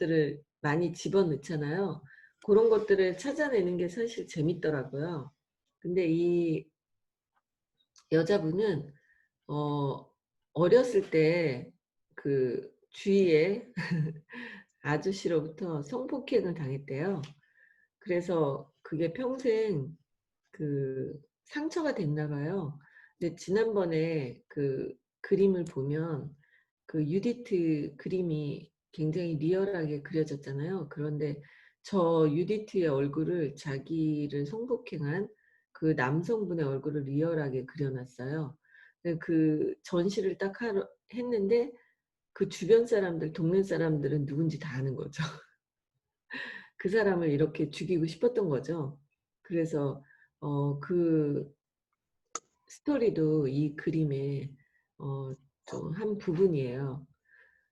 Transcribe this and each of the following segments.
것들을 많이 집어넣잖아요. 고런 것들을 찾아내는 게 사실 재밌더라고요. 근데 이 여자분은 어 어렸을 때 그 주위에 아저씨로부터 성폭행을 당했대요. 그래서 그게 평생 그 상처가 됐나 봐요. 근데 지난번에 그 그림을 보면 그 유디트 그림이 굉장히 리얼하게 그려졌잖아요. 그런데 저 유디트의 얼굴을 자기를 성폭행한 그 남성분의 얼굴을 리얼하게 그려 놨어요. 그 전시를 딱 하러 했는데 그 주변 사람들 동네 사람들은 누군지 다 아는 거죠. 그 사람을 이렇게 죽이고 싶었던 거죠. 그래서 그 스토리도 이 그림의 좀 한 부분이에요.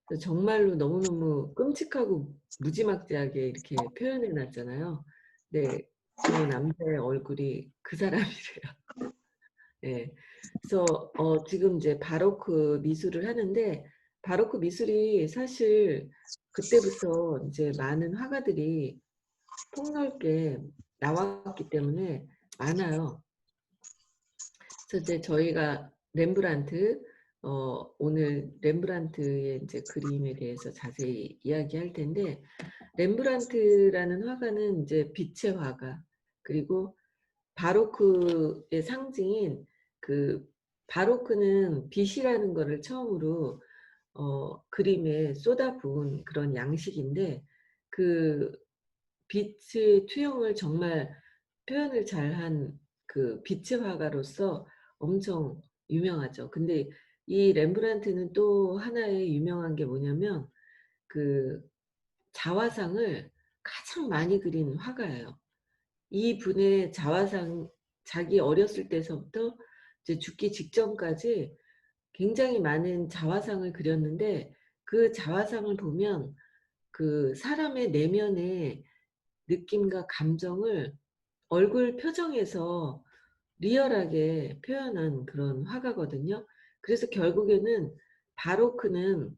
그래서 정말로 너무너무 끔찍하고 무지막지하게 이렇게 표현해 놨잖아요. 네. 그 남자의 얼굴이 그 사람이래요. 예. 그래서 지금 이제 바로크 미술을 하는데 바로크 미술이 사실 그때부터 인제 많은 화가들이 폭넓게 나왔기 때문에 많아요. 그래서 이제 저희가 렘브란트 오늘 렘브란트의 인제 그림에 대해서 자세히 이야기할 텐데 렘브란트라는 화가는 인제 빛의 화가 그리고 바로크의 상징인 그 바로크는 빛이라는 거를 처음으로 그림에 쏟아부은 그런 양식인데 그 빛의 투영을 정말 표현을 잘한 그 빛의 화가로서 엄청 유명하죠. 근데 이 렘브란트는 또 하나의 유명한 게 뭐냐면 그 자화상을 가장 많이 그린 화가예요. 이분의 자화상 자기 어렸을 때서부터 이제 죽기 직전까지 굉장히 많은 자화상을 그렸는데 그 자화상을 보면 그 사람의 내면의 느낌과 감정을 얼굴 표정에서 리얼하게 표현한 그런 화가거든요. 그래서 결국에는 바로크는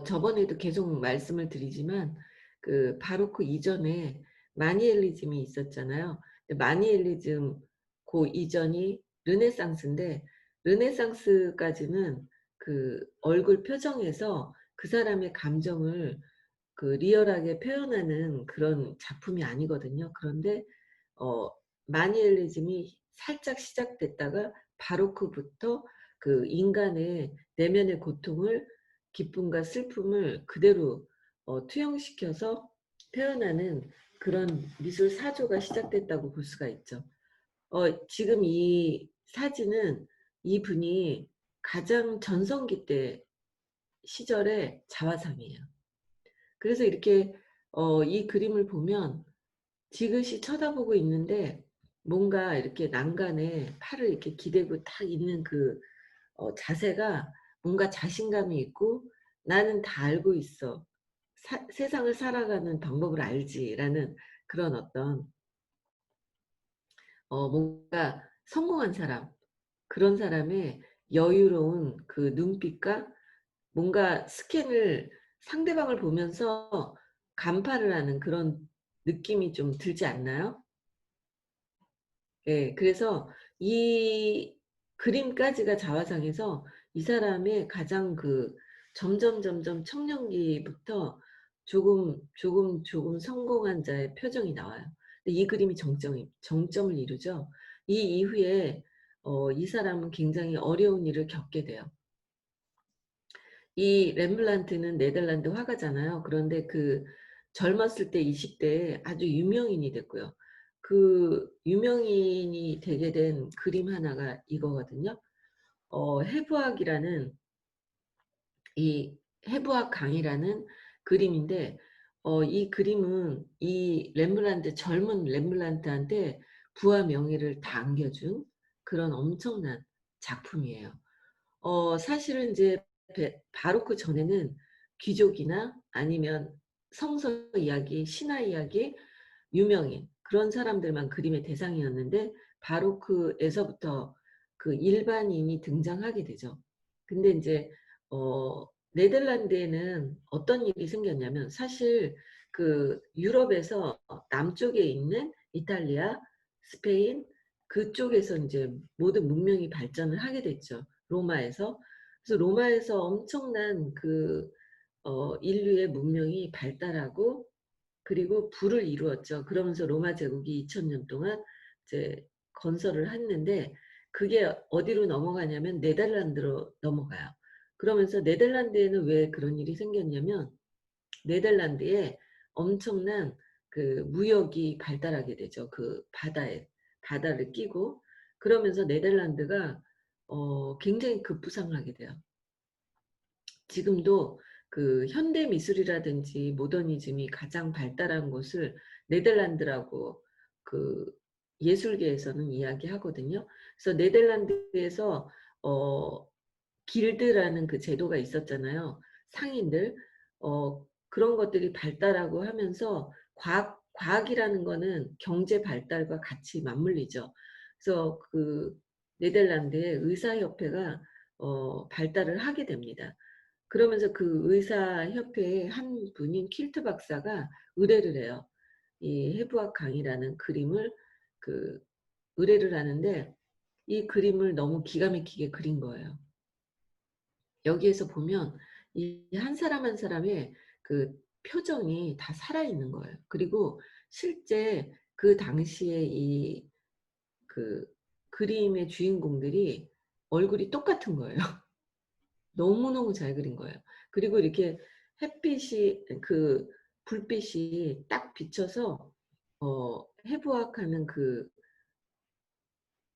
저번에도 계속 말씀을 드리지만 그 바로크 이전에 마니엘리즘이 있었잖아요. 근데 마니엘리즘 고 이전이 르네상스인데 르네상스까지는 그 얼굴 표정에서 그 사람의 감정을 그 리얼하게 표현하는 그런 작품이 아니거든요. 그런데 어 마니엘리즘이 살짝 시작됐다가 바로크부터 그 인간의 내면의 고통을 기쁨과 슬픔을 그대로 투영시켜서 표현하는 그런 미술 사조가 시작됐다고 볼 수가 있죠. 지금 이 사진은 이분이 가장 전성기 때 시절의 자화상이에요. 그래서 이렇게 이 그림을 보면 지그시 쳐다보고 있는데 뭔가 이렇게 난간에 팔을 이렇게 기대고 딱 있는 그 자세가 뭔가 자신감이 있고 '나는 다 알고 있어. 세상을 살아가는 방법을 알지.'라는 그런 어떤 뭔가 성공한 사람 그런 사람의 여유로운 그 눈빛과 뭔가 스캔을 상대방을 보면서 간파를 하는 그런 느낌이 좀 들지 않나요? 예. 그래서 이 그림까지가 자화상에서 이 사람의 가장 그 점점 청년기부터 조금 성공한 자의 표정이 나와요. 근데 이 그림이 정점을 이루죠. 이 이후에 이 사람은 굉장히 어려운 일을 겪게 돼요. 이 렘블란트는 네덜란드 화가잖아요. 그런데 그 젊었을 때 20 대에 아주 유명인이 됐고요. 그 유명인이 되게 된 그림 하나가 이거거든요. 해부학이라는 이 해부학 강이라는 그림인데 이 그림은 이 렘블란트 젊은 렘블란트한테 부와 명예를 다 안겨준 그런 엄청난 작품이에요. 사실은 인제 바로크 전에는 귀족이나 아니면 성서 이야기, 신화 이야기, 유명인 그런 사람들만 그림의 대상이었는데 바로크에서부터 그 일반인이 등장하게 되죠. 근데 인제 어 네덜란드에는 어떤 일이 생겼냐면, 사실 그 유럽에서 남쪽에 있는 이탈리아, 스페인 그쪽에서 인제 모든 문명이 발전을 하게 됐죠, 로마에서. 그래서 로마에서 엄청난 그 인류의 문명이 발달하고 그리고 부를 이루었죠. 그러면서 로마 제국이 2000년 동안 이제 건설을 했는데, 그게 어디로 넘어가냐면 네덜란드로 넘어가요. 그러면서 네덜란드에는 왜 그런 일이 생겼냐면, 네덜란드에 엄청난 그 무역이 발달하게 되죠. 그 바다를 끼고. 그러면서 네덜란드가 굉장히 급부상하게 돼요. 지금도 그 현대 미술이라든지 모더니즘이 가장 발달한 곳을 네덜란드라고 그 예술계에서는 이야기하거든요. 그래서 네덜란드에서 어 길드라는 그 제도가 있었잖아요. 상인들. 그런 것들이 발달하고 하면서 과학이라는 거는 경제 발달과 같이 맞물리죠. 그래서 그 네덜란드의 의사협회가 발달을 하게 됩니다. 그러면서 그 의사협회의 한 분인 퀼트 박사가 의뢰를 해요. 이 해부학 강이라는 그림을 그 의뢰를 하는데, 이 그림을 너무 기가 막히게 그린 거예요. 여기에서 보면 이 한 사람 한 사람의 그 표정이 다 살아있는 거예요. 그리고 실제 그 당시에 이 그 그림의 주인공들이 얼굴이 똑같은 거예요. 너무너무 잘 그린 거예요. 그리고 이렇게 햇빛이 그 불빛이 딱 비쳐서 해부학하는 그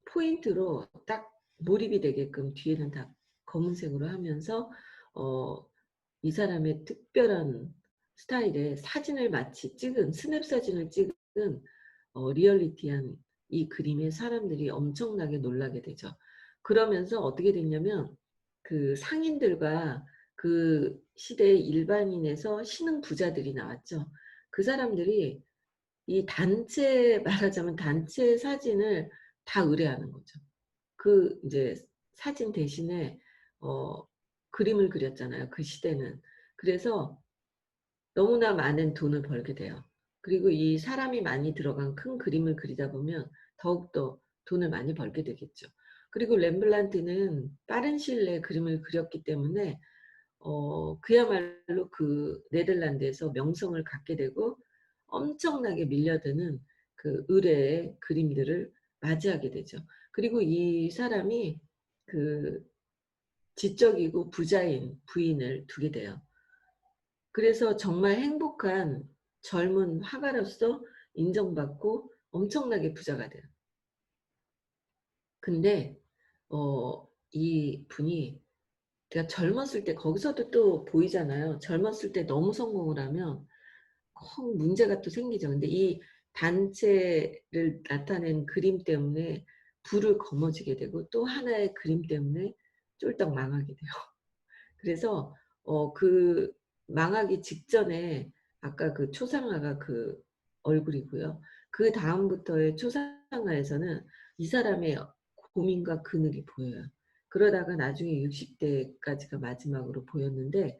포인트로 딱 몰입이 되게끔 뒤에는 다 검은색으로 하면서 어 이 사람의 특별한 스타일의 사진을 마치 찍은 스냅 사진을 찍은 리얼리티한 이 그림에 사람들이 엄청나게 놀라게 되죠. 그러면서 어떻게 됐냐면, 그 상인들과 그 시대의 일반인에서 신흥 부자들이 나왔죠. 그 사람들이 이 단체 말하자면 단체 사진을 다 의뢰하는 거죠. 그 인제 사진 대신에 어 그림을 그렸잖아요, 그 시대는. 그래서 너무나 많은 돈을 벌게 돼요. 그리고 이 사람이 많이 들어간 큰 그림을 그리다 보면 더욱더 돈을 많이 벌게 되겠죠. 그리고 렘블란트는 빠른 시일 내에 그림을 그렸기 때문에 그야말로 그 네덜란드에서 명성을 갖게 되고 엄청나게 밀려드는 그 의뢰의 그림들을 맞이하게 되죠. 그리고 이 사람이 그 지적이고 부자인 부인을 두게 돼요. 그래서 정말 행복한 젊은 화가로서 인정받고 엄청나게 부자가 돼요. 근데 이분이, 그러니까 젊었을 때 거기서도 또 보이잖아요. 젊었을 때 너무 성공을 하면 꼭 문제가 또 생기죠. 근데 이 단체를 나타낸 그림 때문에 부를 거머쥐게 되고, 또 하나의 그림 때문에 쫄딱 망하게 돼요. 그래서 그 망하기 직전에 아까 그 초상화가 그 얼굴이고요. 그다음부터의 초상화에서는 이 사람의 고민과 그늘이 보여요. 그러다가 나중에 60 대까지가 마지막으로 보였는데,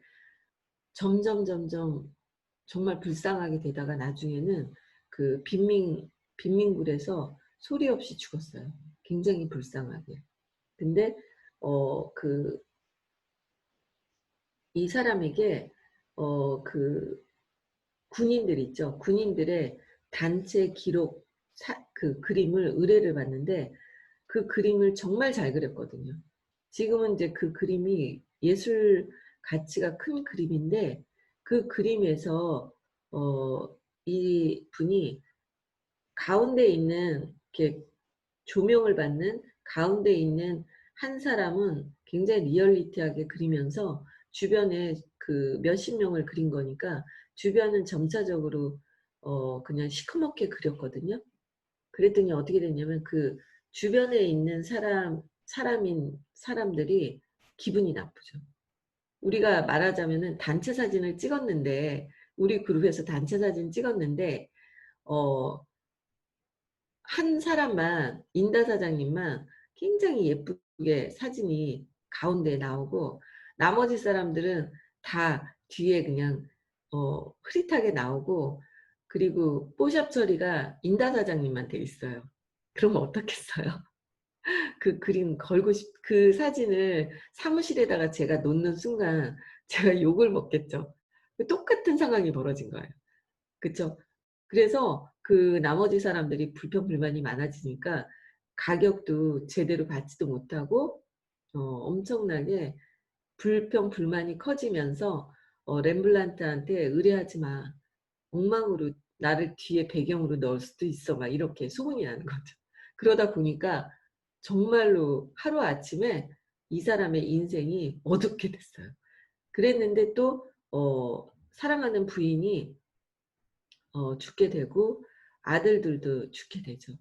점점 정말 불쌍하게 되다가 나중에는 그 빈민굴에서 소리 없이 죽었어요, 굉장히 불쌍하게. 근데 그 이 사람에게 그 군인들 있죠. 군인들의 단체 기록 그 그림을 의뢰를 받는데, 그 그림을 정말 잘 그렸거든요. 지금은 이제 그 그림이 예술 가치가 큰 그림인데, 그 그림에서 이분이 가운데 있는 이렇게 조명을 받는 가운데 있는 한 사람은 굉장히 리얼리티하게 그리면서 주변에 그 몇십 명을 그린 거니까 주변은 점차적으로 그냥 시커멓게 그렸거든요. 그랬더니 어떻게 됐냐면, 그 주변에 있는 사람들이 기분이 나쁘죠. 우리가 말하자면은 단체 사진을 찍었는데, 우리 그룹에서 단체 사진 찍었는데 어 한 사람만, 인다 사장님만 굉장히 예쁘게 사진이 가운데에 나오고, 나머지 사람들은 다 뒤에 그냥 흐릿하게 나오고, 그리고 뽀샵 처리가 인다 사장님만 돼 있어요. 그러면 어떻겠어요? 그 그림 걸고 싶 그 사진을 사무실에다가 제가 놓는 순간 제가 욕을 먹겠죠. 그 똑같은 상황이 벌어진 거예요. 그쵸? 그래서 그 나머지 사람들이 불평 불만이 많아지니까 가격도 제대로 받지도 못하고 엄청나게 불평 불만이 커지면서 "렘블란트한테 의뢰하지 마. 엉망으로 나를 뒤에 배경으로 넣을 수도 있어." 막 이렇게 소문이 나는 거죠. 그러다 보니까 정말로 하루아침에 이 사람의 인생이 어둡게 됐어요. 그랬는데 또 사랑하는 부인이 죽게 되고 아들들도 죽게 되죠.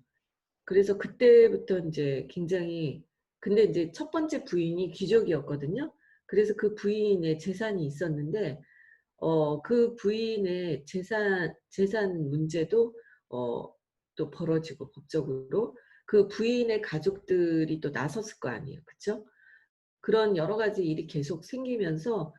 그래서 그때부터 인제 굉장히, 근데 인제 첫 번째 부인이 귀족이었거든요. 그래서 그 부인의 재산이 있었는데 그 부인의 재산 문제도 어 또 벌어지고 법적으로 그 부인의 가족들이 또 나섰을 거 아니에요. 그쵸? 그런 여러 가지 일이 계속 생기면서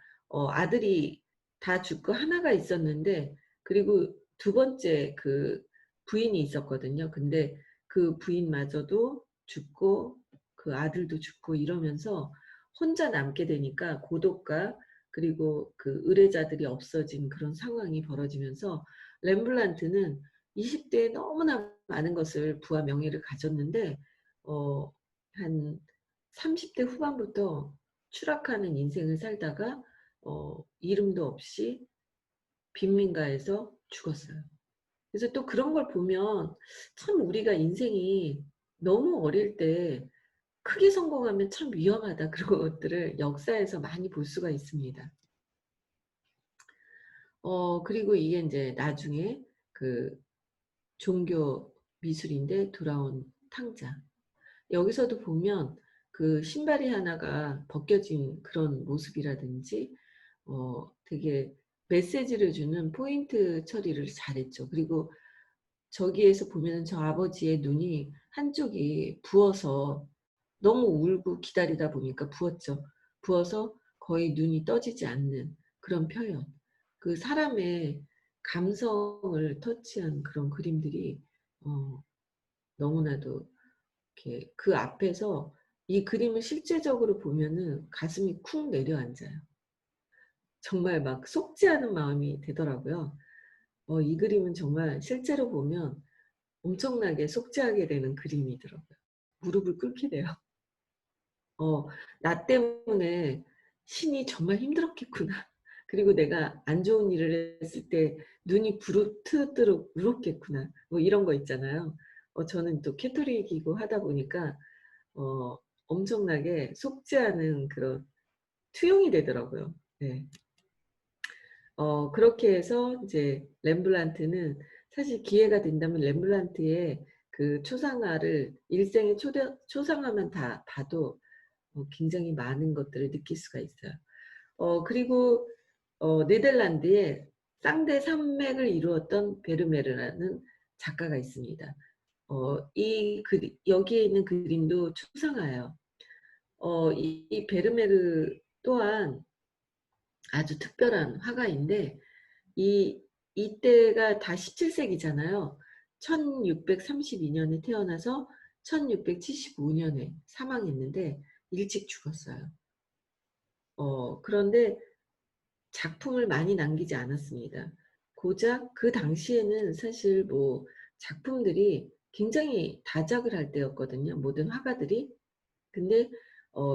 아들이 다 죽고 하나가 있었는데, 그리고 두 번째 그 부인이 있었거든요. 근데 그 부인마저도 죽고 그 아들도 죽고 이러면서 혼자 남게 되니까 고독과, 그리고 그 의뢰자들이 없어진 그런 상황이 벌어지면서 렘블란트는 20 대에 너무나 많은 것을 부와 명예를 가졌는데 한 30대 후반부터 추락하는 인생을 살다가 이름도 없이 빈민가에서 죽었어요. 그래서 또 그런 걸 보면 참 우리가 인생이 너무 어릴 때 크게 성공하면 참 위험하다, 그런 것들을 역사에서 많이 볼 수가 있습니다. 그리고 이게 인제 나중에 그 종교 미술인데 돌아온 탕자. 여기서도 보면 그 신발이 하나가 벗겨진 그런 모습이라든지 되게 메시지를 주는 포인트 처리를 잘했죠. 그리고 저기에서 보면은 저 아버지의 눈이 한쪽이 부어서, 너무 울고 기다리다 보니까 부었죠. 부어서 거의 눈이 떠지지 않는 그런 표현. 그 사람의 감성을 터치한 그런 그림들이 어 너무나도 이렇게 그 앞에서 이 그림을 실제적으로 보면은 가슴이 쿵 내려앉아요. 정말 막 속지 않은 마음이 되더라고요. 이 그림은 정말 실제로 보면 엄청나게 속죄하게 되는 그림이더라고요. 무릎을 꿇게 돼요. 어 '나 때문에 신이 정말 힘들었겠구나. 그리고 내가 안 좋은 일을 했을 때 눈이 부르트도록 울었겠구나.' 뭐 이런 거 있잖아요. 저는 또 캐토릭이고 하다 보니까 어 엄청나게 속죄하는 그런 투영이 되더라고요. 네. 그렇게 해서 이제 렘블란트는, 사실 기회가 된다면 렘블란트의 그 초상화를 일생의 초상화만 다 봐도 굉장히 많은 것들을 느낄 수가 있어요. 그리고 네덜란드에 쌍대 산맥을 이루었던 베르메르라는 작가가 있습니다. 이 그리 여기에 있는 그림도 초상화예요. 이 베르메르 또한 아주 특별한 화가인데, 이 이때가 다 17 세기잖아요. 1632 년에 태어나서 1675 년에 사망했는데 일찍 죽었어요. 그런데 작품을 많이 남기지 않았습니다. 고작 그 당시에는 사실 뭐 작품들이 굉장히 다작을 할 때였거든요, 모든 화가들이. 근데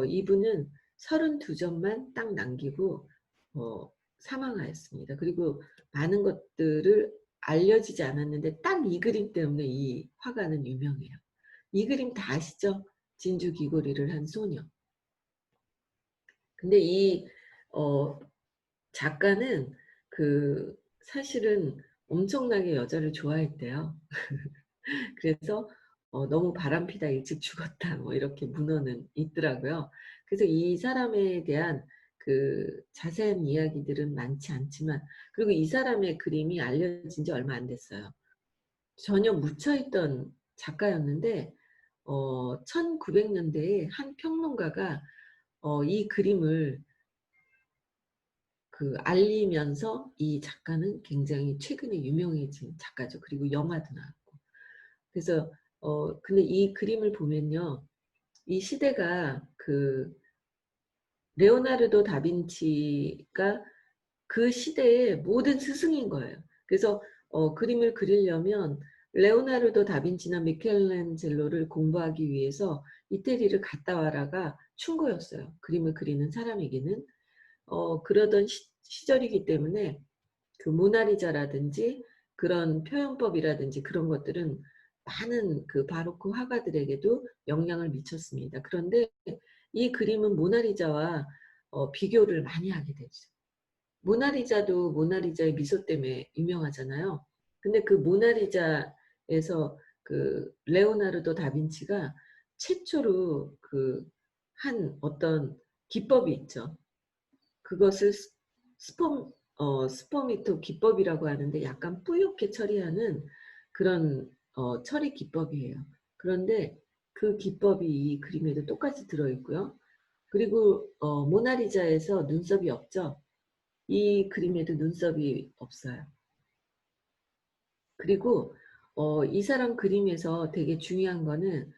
이분은 32 점만 딱 남기고 사망하였습니다. 그리고 많은 것들을 알려지지 않았는데 딱 이 그림 때문에 이 화가는 유명해요. 이 그림 다 아시죠? 진주 귀걸이를 한 소녀. 근데 이 어 작가는 그 사실은 엄청나게 여자를 좋아했대요. 그래서 "너무 바람피다 일찍 죽었다." 뭐 이렇게 문헌은 있더라고요. 그래서 이 사람에 대한 그 자세한 이야기들은 많지 않지만, 그리고 이 사람의 그림이 알려진 지 얼마 안 됐어요. 전혀 묻혀 있던 작가였는데 1900 년대에 한 평론가가 이 그림을 알리면서 이 작가는 굉장히 최근에 유명해진 작가죠. 그리고 영화도 나왔고. 그래서 근데 이 그림을 보면요. 이 시대가 레오나르도 다빈치가 그 시대의 모든 스승인 거예요. 그래서 그림을 그리려면 레오나르도 다빈치나 미켈란젤로를 공부하기 위해서 이태리를 갔다 와라가 충고였어요. 그림을 그리는 사람에게는. 그러던 시절이기 때문에 모나리자라든지 그런 표현법이라든지 그런 것들은 많은 바로크 화가들에게도 영향을 미쳤습니다. 그런데 이 그림은 모나리자와 비교를 많이 하게 되죠. 모나리자도 모나리자의 미소 때문에 유명하잖아요. 근데 모나리자에서 레오나르도 다빈치가 최초로 한 어떤 기법이 있죠. 그것을 스포미토 기법이라고 하는데 약간 뿌옇게 처리하는 그런 처리 기법이에요. 그런데 그 기법이 이 그림에도 똑같이 들어 있고요. 그리고 모나리자에서 눈썹이 없죠. 이 그림에도 눈썹이 없어요. 그리고 이 사람 그림에서 되게 중요한 거는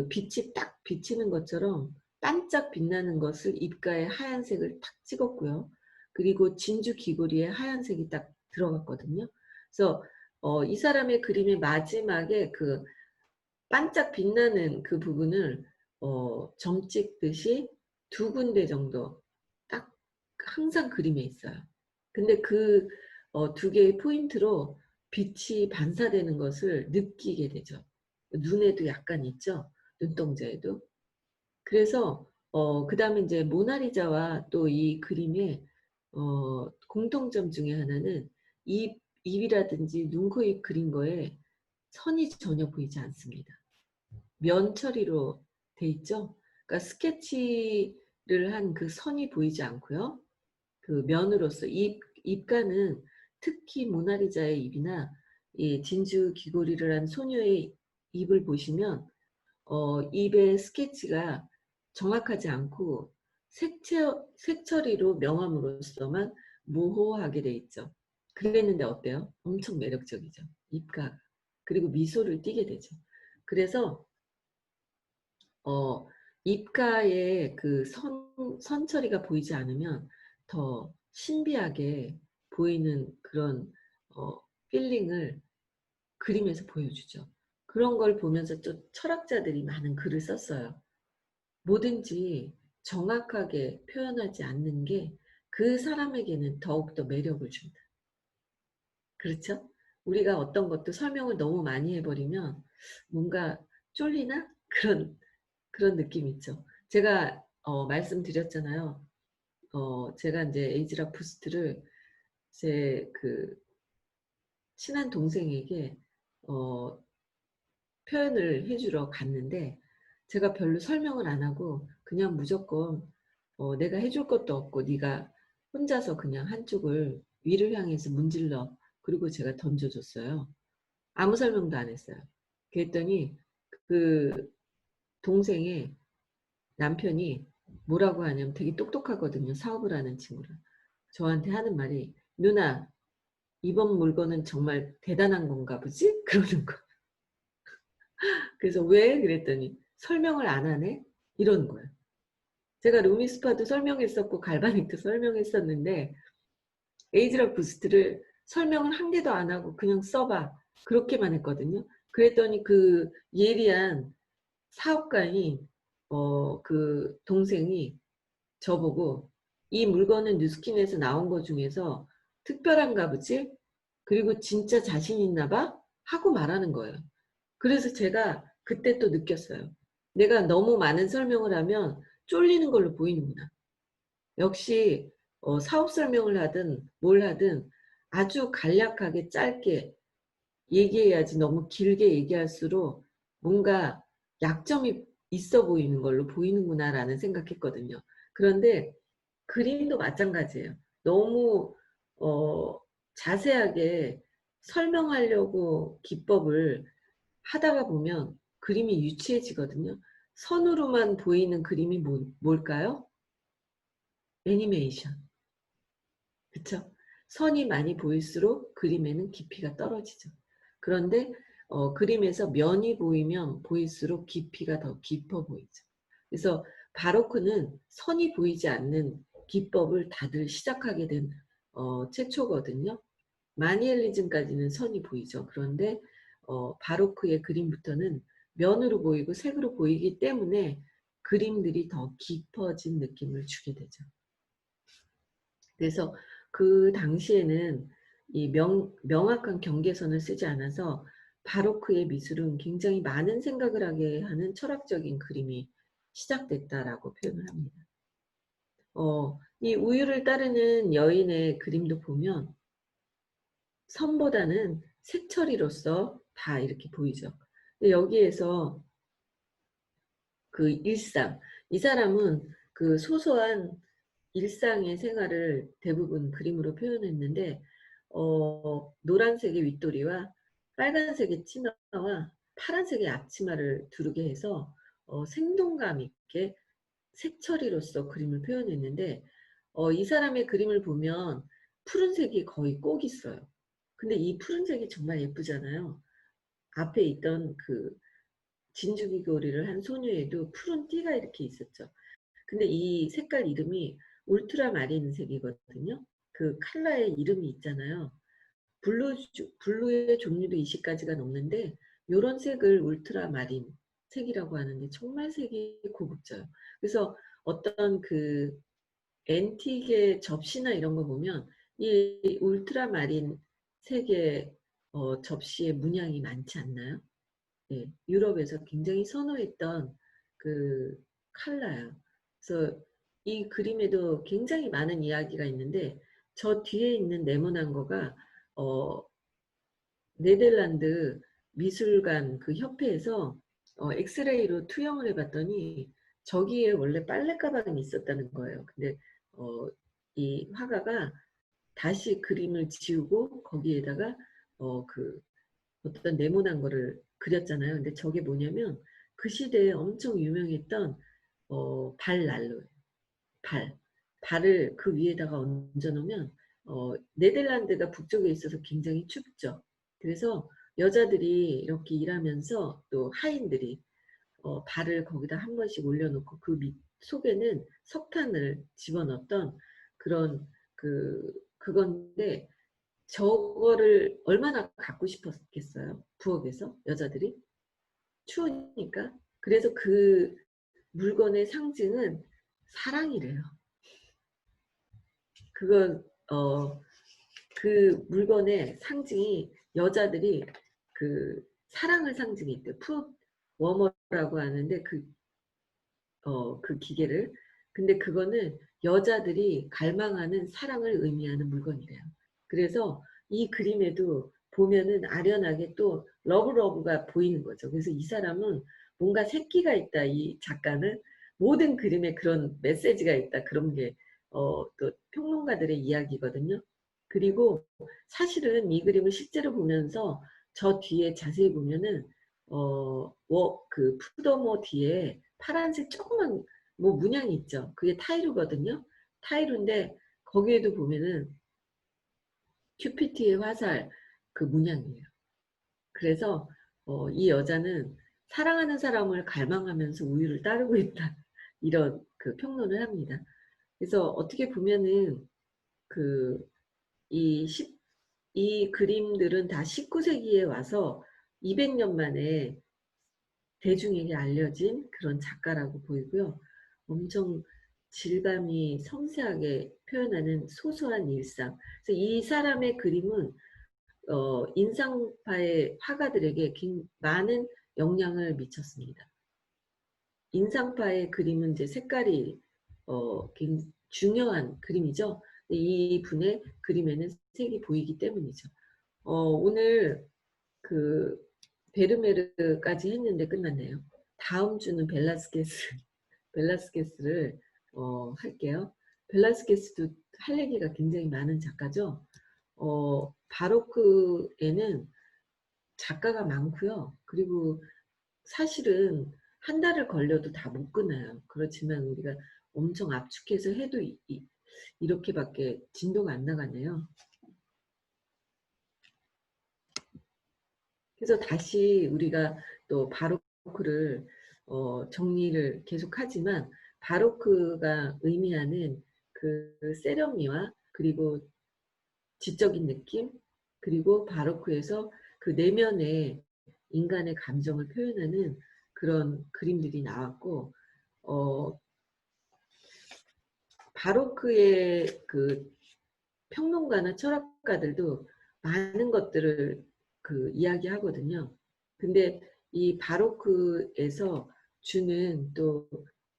빛이 딱 비치는 것처럼 반짝 빛나는 것을 입가에 하얀색을 탁 찍었고요. 그리고 진주 귀고리에 하얀색이 딱 들어갔거든요. 그래서 이 사람의 그림의 마지막에 반짝 빛나는 그 부분을 점 찍듯이 두 군데 정도 딱 항상 그림에 있어요. 근데 두 개의 포인트로 빛이 반사되는 것을 느끼게 되죠. 눈에도 약간 있죠. 눈동자에도. 그래서 그다음에 인제 모나리자와 또 이 그림의 공통점 중에 하나는 입이라든지 눈, 코, 입 그린 거에 선이 전혀 보이지 않습니다. 면 처리로 돼 있죠. 그러니까 스케치를 한 선이 보이지 않고요. 면으로서 입가는 특히 모나리자의 입이나 이 진주 귀고리를 한 소녀의 입을 보시면 입의 스케치가 정확하지 않고 색 처리로 명암으로써만 모호하게 돼 있죠. 그랬는데 어때요? 엄청 매력적이죠. 입가가. 그리고 미소를 띠게 되죠. 그래서 어 입가에 선 처리가 보이지 않으면 더 신비하게 보이는 그런 필링을 그림에서 보여주죠. 그런 걸 보면서 또 철학자들이 많은 글을 썼어요. 뭐든지 정확하게 표현하지 않는 게 그 사람에게는 더욱더 매력을 준다. 그렇죠? 우리가 어떤 것도 설명을 너무 많이 해 버리면 뭔가 쫄리나? 그런 느낌이 있죠. 제가 말씀드렸잖아요. 제가 인제 에이즈락 부스트를 제 친한 동생에게 어 표현을 해 주러 갔는데 제가 별로 설명을 안 하고 그냥 무조건 "내가 해줄 것도 없고 네가 혼자서 그냥 한쪽을 위를 향해서 문질러." 그리고 제가 던져 줬어요. 아무 설명도 안 했어요. 그랬더니 그 동생의 남편이 뭐라고 하냐면 되게 똑똑하거든요, 사업을 하는 친구라. 저한테 하는 말이 "누나 이번 물건은 정말 대단한 건가 보지?" 그러는 거예요. 그래서 "왜?" 그랬더니 "설명을 안 하네." 이러는 거예요. 제가 루미스파도 설명했었고 갈바닉도 설명했었는데 에이즈락 부스트를 설명을 한 개도 안 하고 "그냥 써 봐." 그렇게만 했거든요. 그랬더니 예리한 사업가인 동생이 저보고 "이 물건은 누스킨에서 나온 거 중에서 특별한가 보지? 그리고 진짜 자신 있나 봐?" 하고 말하는 거예요. 그래서 제가 그때 또 느꼈어요. '내가 너무 많은 설명을 하면 쫄리는 걸로 보이는구나.' 역시 사업 설명을 하든 뭘 하든 아주 간략하게 짧게 얘기해야지 너무 길게 얘기할수록 뭔가 약점이 있어 보이는 걸로 보이는구나라는 생각했거든요. 그런데 그림도 마찬가지예요. 너무 어 자세하게 설명하려고 기법을 하다가 보면 그림이 유치해지거든요. 선으로만 보이는 그림이 뭘까요? 애니메이션. 그쵸? 선이 많이 보일수록 그림에는 깊이가 떨어지죠. 그런데 그림에서 면이 보이면 보일수록 깊이가 더 깊어 보이죠. 그래서 바로크는 선이 보이지 않는 기법을 다들 시작하게 된 최초거든요. 마니엘리즘까지는 선이 보이죠. 그런데 바로크의 그림부터는 면으로 보이고 색으로 보이기 때문에 그림들이 더 깊어진 느낌을 주게 되죠. 그래서 그 당시에는 이 명확한 경계선을 쓰지 않아서 바로크의 미술은 굉장히 많은 생각을 하게 하는 철학적인 그림이 시작됐다라고 표현을 합니다. 이 우유를 따르는 여인의 그림도 보면 선보다는 색처리로서 다 이렇게 보이죠. 근데 여기에서 그 일상, 이 사람은 그 소소한 일상의 생활을 대부분 그림으로 표현했는데 노란색의 윗도리와 빨간색의 치마와 파란색의 앞치마를 두르게 해서 생동감 있게 색처리로서 그림을 표현했는데 이 사람의 그림을 보면 푸른색이 거의 꼭 있어요. 근데 이 푸른색이 정말 예쁘잖아요. 앞에 있던 그 진주귀 고리를 한 소녀에도 푸른 띠가 이렇게 있었죠. 근데 이 색깔 이름이 울트라마린색이거든요. 그 컬러의 이름이 있잖아요. 블루의 종류도 20가지가 넘는데 요런 색을 울트라마린 색이라고 하는데 정말 색이 고급져요. 그래서 어떤 그 앤틱의 접시나 이런 거 보면 이 울트라마린 색의 접시의 문양이 많지 않나요? 예. 유럽에서 굉장히 선호했던 그 컬러예요. 그래서 이 그림에도 굉장히 많은 이야기가 있는데 저 뒤에 있는 네모난 거가 어 네덜란드 미술관 그 협회에서 엑스레이로 투영을 해 봤더니 저기에 원래 빨래 가방이 있었다는 거예요. 근데 이 화가가 다시 그림을 지우고 거기에다가 그 어떤 네모난 거를 그렸잖아요. 근데 저게 뭐냐면 그 시대에 엄청 유명했던 발난로예요. 발. 발을 그 위에다가 얹어 놓으면 네덜란드가 북쪽에 있어서 굉장히 춥죠. 그래서 여자들이 이렇게 일하면서 또 하인들이 발을 거기다 한 번씩 올려 놓고 그 밑 속에는 석탄을 집어넣었던 그런 그건데 저거를 얼마나 갖고 싶었겠어요, 부엌에서 여자들이. 추우니까. 그래서 그 물건의 상징은 사랑이래요. 그건 그 물건의 상징이 여자들이 그 사랑을 상징했대요. 풋 워머라고 하는데 그 기계를. 근데 그거는 여자들이 갈망하는 사랑을 의미하는 물건이래요. 그래서 이 그림에도 보면은 아련하게 또 러브러브가 보이는 거죠. 그래서 이 사람은 뭔가 새끼가 있다. 이 작가는 모든 그림에 그런 메시지가 있다. 그런 게 또 평론가들의 이야기거든요. 그리고 사실은 이 그림을 실제로 보면서 저 뒤에 자세히 보면은 그 푸더모 뒤에 파란색 조그만 뭐 문양이 있죠. 그게 타이루거든요. 타이루인데 거기에도 보면은 큐피트의 화살 그 문양이에요. 그래서 이 여자는 사랑하는 사람을 갈망하면서 우유를 따르고 있다. 이런 그 평론을 합니다. 그래서 어떻게 보면은 그 이 이 그림들은 다 19세기에 와서 200년 만에 대중에게 알려진 그런 작가라고 보이고요. 엄청 질감이 섬세하게 표현하는 소소한 일상. 그래서 이 사람의 그림은 인상파의 화가들에게 많은 영향을 미쳤습니다. 인상파의 그림은 이제 색깔이 중요한 그림이죠. 이 분의 그림에는 색이 보이기 때문이죠. 오늘 그 베르메르까지 했는데 끝났네요. 다음 주는 벨라스케스를 할게요. 벨라스케스도 할 얘기가 굉장히 많은 작가죠. 바로크에는 작가가 많고요. 그리고 사실은 한 달을 걸려도 다 못 끝나요. 그렇지만 우리가 엄청 압축해서 해도 이렇게밖에 진도가 안 나가네요. 그래서 다시 우리가 또 바로크를 정리를 계속하지만, 바로크가 의미하는 그 세련미와 그리고 지적인 느낌, 그리고 바로크에서 그 내면의 인간의 감정을 표현하는 그런 그림들이 나왔고, 어 바로크의 그 평론가나 철학가들도 많은 것들을 그 이야기하거든요. 근데 이 바로크에서 주는 또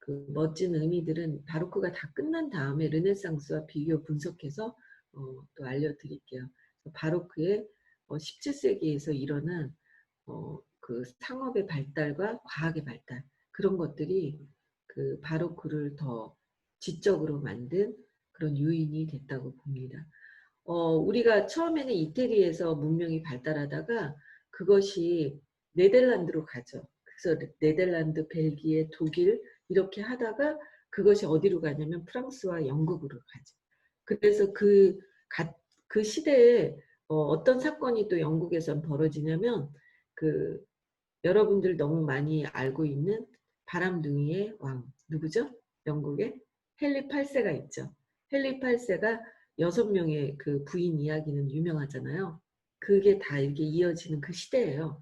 그 멋진 의미들은 바로크가 다 끝난 다음에 르네상스와 비교 분석해서 또 알려드릴게요. 바로크의 17세기에서 일어난 그 상업의 발달과 과학의 발달, 그런 것들이 그 바로크를 더 지적으로 만든 그런 요인이 됐다고 봅니다. 우리가 처음에는 이태리에서 문명이 발달하다가 그것이 네덜란드로 가죠. 그래서 네덜란드, 벨기에, 독일 이렇게 하다가 그것이 어디로 가냐면 프랑스와 영국으로 가죠. 그래서 그 시대에 어떤 사건이 또 영국에선 벌어지냐면, 그 여러분들 너무 많이 알고 있는 바람둥이의 왕 누구죠? 영국에 헨리 8세가 있죠. 헨리 8세가 6명의 그 부인 이야기는 유명하잖아요. 그게 다 이렇게 이어지는 그 시대예요.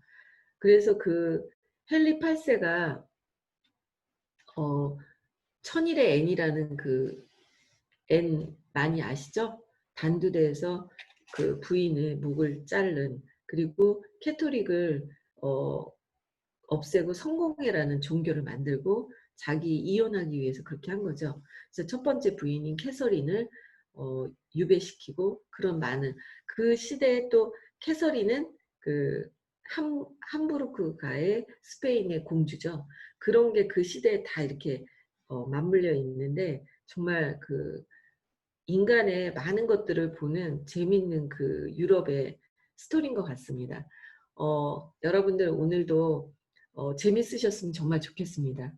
그래서 그 헨리 8세가 천일의 앤이라는 그 앤 많이 아시죠? 단두대에서 그 부인의 목을 자른, 그리고 캐토릭을 어 없애고 성공회라는 종교를 만들고 자기 이혼하기 위해서 그렇게 한 거죠. 그래서 첫 번째 부인인 캐서린을 유배시키고, 그런 많은 그 시대에 또 캐서린은 그 함부르크가의 스페인의 공주죠. 그런 게 그 시대에 다 이렇게 맞물려 있는데, 정말 그 인간의 많은 것들을 보는 재밌는 그 유럽의 스토리인 것 같습니다. 여러분들 오늘도 재밌으셨으면 정말 좋겠습니다.